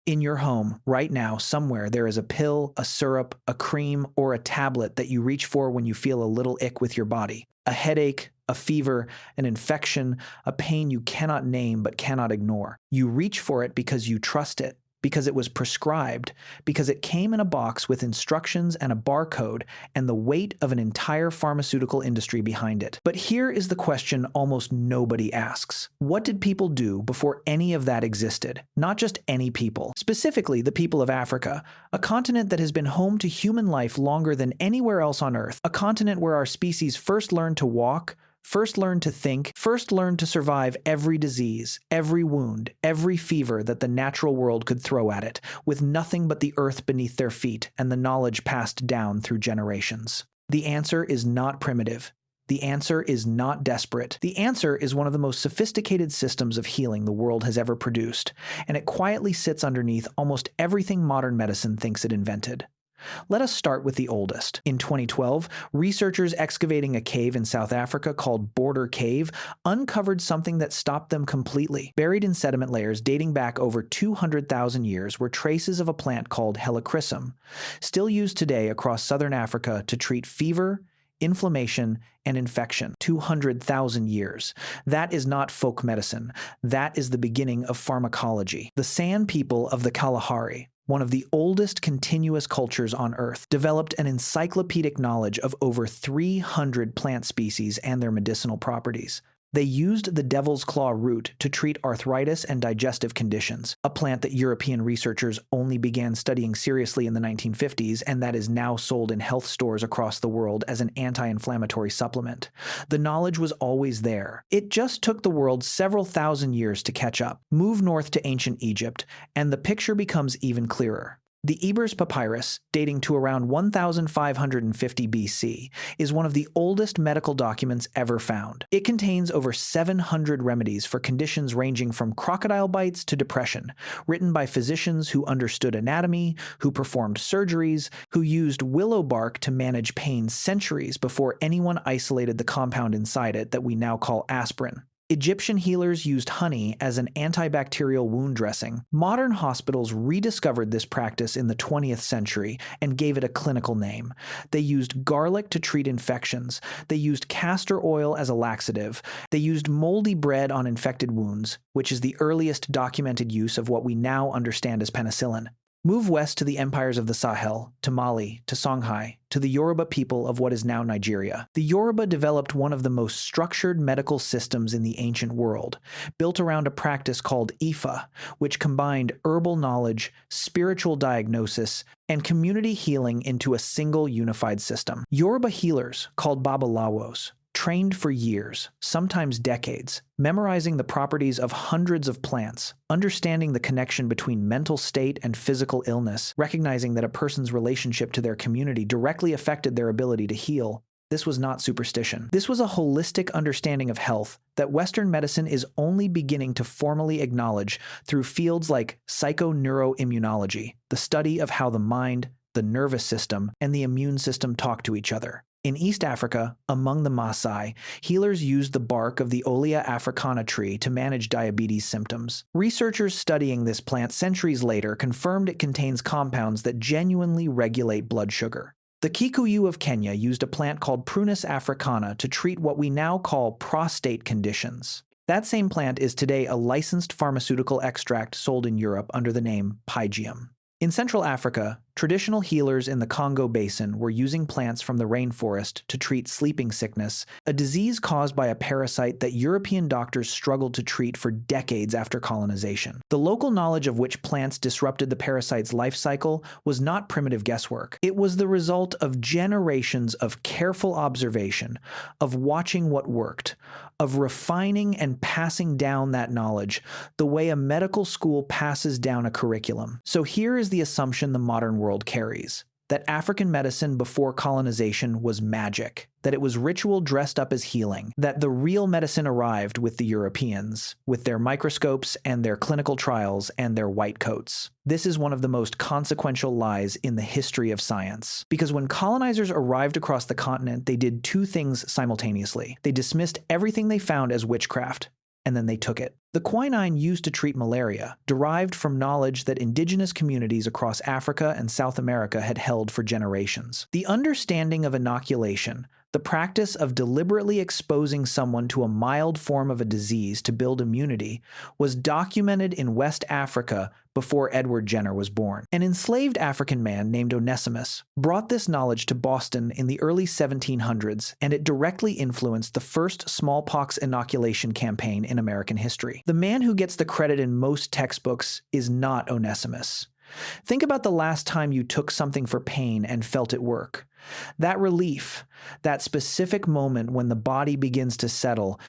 In your home, right now, somewhere, there is a pill, a syrup, a cream, or a tablet that you reach for when you feel a little ick with your body. A headache, a fever, an infection, a pain you cannot name but cannot ignore. You reach for it because you trust it, because it was prescribed, because it came in a box with instructions and a barcode and the weight of an entire pharmaceutical industry behind it. But here is the question almost nobody asks. What did people do before any of that existed? Not just any people. Specifically, the people of Africa, a continent that has been home to human life longer than anywhere else on Earth, a continent where our species first learned to walk, first learned to think, first learned to survive every disease, every wound, every fever that the natural world could throw at it, with nothing but the earth beneath their feet and the knowledge passed down through generations. The answer is not primitive. The answer is not desperate. The answer is one of the most sophisticated systems of healing the world has ever produced, and it quietly sits underneath almost everything modern medicine thinks it invented. Let us start with the oldest. In 2012, researchers excavating a cave in South Africa called Border Cave uncovered something that stopped them completely. Buried in sediment layers dating back over 200,000 years were traces of a plant called Helichrysum, still used today across southern Africa to treat fever, inflammation, and infection. 200,000 years. That is not folk medicine. That is the beginning of pharmacology. The San people of the Kalahari, one of the oldest continuous cultures on Earth, developed an encyclopedic knowledge of over 300 plant species and their medicinal properties. They used the devil's claw root to treat arthritis and digestive conditions, a plant that European researchers only began studying seriously in the 1950s and that is now sold in health stores across the world as an anti-inflammatory supplement. The knowledge was always there. It just took the world several thousand years to catch up. Move north to ancient Egypt, and the picture becomes even clearer. The Ebers Papyrus, dating to around 1550 BC, is one of the oldest medical documents ever found. It contains over 700 remedies for conditions ranging from crocodile bites to depression, written by physicians who understood anatomy, who performed surgeries, who used willow bark to manage pain centuries before anyone isolated the compound inside it that we now call aspirin. Egyptian healers used honey as an antibacterial wound dressing. Modern hospitals rediscovered this practice in the 20th century and gave it a clinical name. They used garlic to treat infections. They used castor oil as a laxative. They used moldy bread on infected wounds, which is the earliest documented use of what we now understand as penicillin. Move west to the empires of the Sahel, to Mali, to Songhai, to the Yoruba people of what is now Nigeria. The Yoruba developed one of the most structured medical systems in the ancient world, built around a practice called Ifa, which combined herbal knowledge, spiritual diagnosis, and community healing into a single unified system. Yoruba healers, called Babalawos, trained for years, sometimes decades, memorizing the properties of hundreds of plants, understanding the connection between mental state and physical illness, recognizing that a person's relationship to their community directly affected their ability to heal. This was not superstition. This was a holistic understanding of health that Western medicine is only beginning to formally acknowledge through fields like psychoneuroimmunology, the study of how the mind, the nervous system, and the immune system talk to each other. In East Africa, among the Maasai, healers used the bark of the Olea africana tree to manage diabetes symptoms. Researchers studying this plant centuries later confirmed it contains compounds that genuinely regulate blood sugar. The Kikuyu of Kenya used a plant called Prunus africana to treat what we now call prostate conditions. That same plant is today a licensed pharmaceutical extract sold in Europe under the name Pygium. In Central Africa, traditional healers in the Congo Basin were using plants from the rainforest to treat sleeping sickness, a disease caused by a parasite that European doctors struggled to treat for decades after colonization. The local knowledge of which plants disrupted the parasite's life cycle was not primitive guesswork. It was the result of generations of careful observation, of watching what worked, of refining and passing down that knowledge the way a medical school passes down a curriculum. So here is the assumption the modern world carries: that African medicine before colonization was magic, that it was ritual dressed up as healing, that the real medicine arrived with the Europeans, with their microscopes and their clinical trials and their white coats. This is one of the most consequential lies in the history of science. Because when colonizers arrived across the continent, they did two things simultaneously. They dismissed everything they found as witchcraft, and then they took it. The quinine used to treat malaria derived from knowledge that indigenous communities across Africa and South America had held for generations. The understanding of inoculation, the practice of deliberately exposing someone to a mild form of a disease to build immunity, was documented in West Africa before Edward Jenner was born. An enslaved African man named Onesimus brought this knowledge to Boston in the early 1700s, and it directly influenced the first smallpox inoculation campaign in American history. The man who gets the credit in most textbooks is not Onesimus. Think about the last time you took something for pain and felt it work. That relief, that specific moment when the body begins to settle,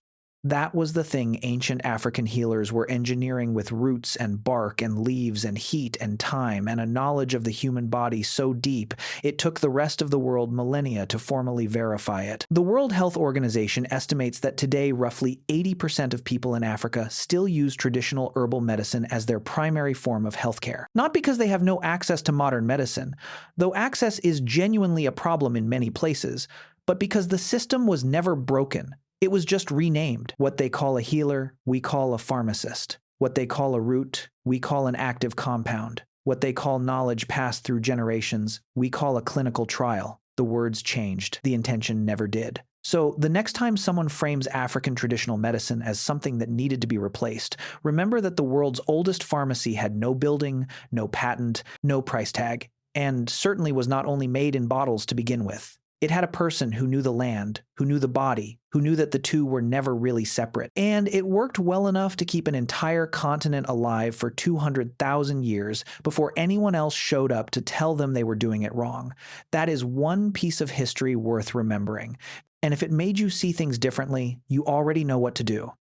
that was the thing ancient African healers were engineering with roots and bark and leaves and heat and time and a knowledge of the human body so deep it took the rest of the world millennia to formally verify it. The World Health Organization estimates that today roughly 80% of people in Africa still use traditional herbal medicine as their primary form of healthcare. Not because they have no access to modern medicine, though access is genuinely a problem in many places, but because the system was never broken. It was just renamed. What they call a healer, we call a pharmacist. What they call a root, we call an active compound. What they call knowledge passed through generations, we call a clinical trial. The words changed. The intention never did. So, the next time someone frames African traditional medicine as something that needed to be replaced, remember that the world's oldest pharmacy had no building, no patent, no price tag, and certainly was not only made in bottles to begin with. It had a person who knew the land, who knew the body, who knew that the two were never really separate. And it worked well enough to keep an entire continent alive for 200,000 years before anyone else showed up to tell them they were doing it wrong. That is one piece of history worth remembering. And if it made you see things differently, you already know what to do.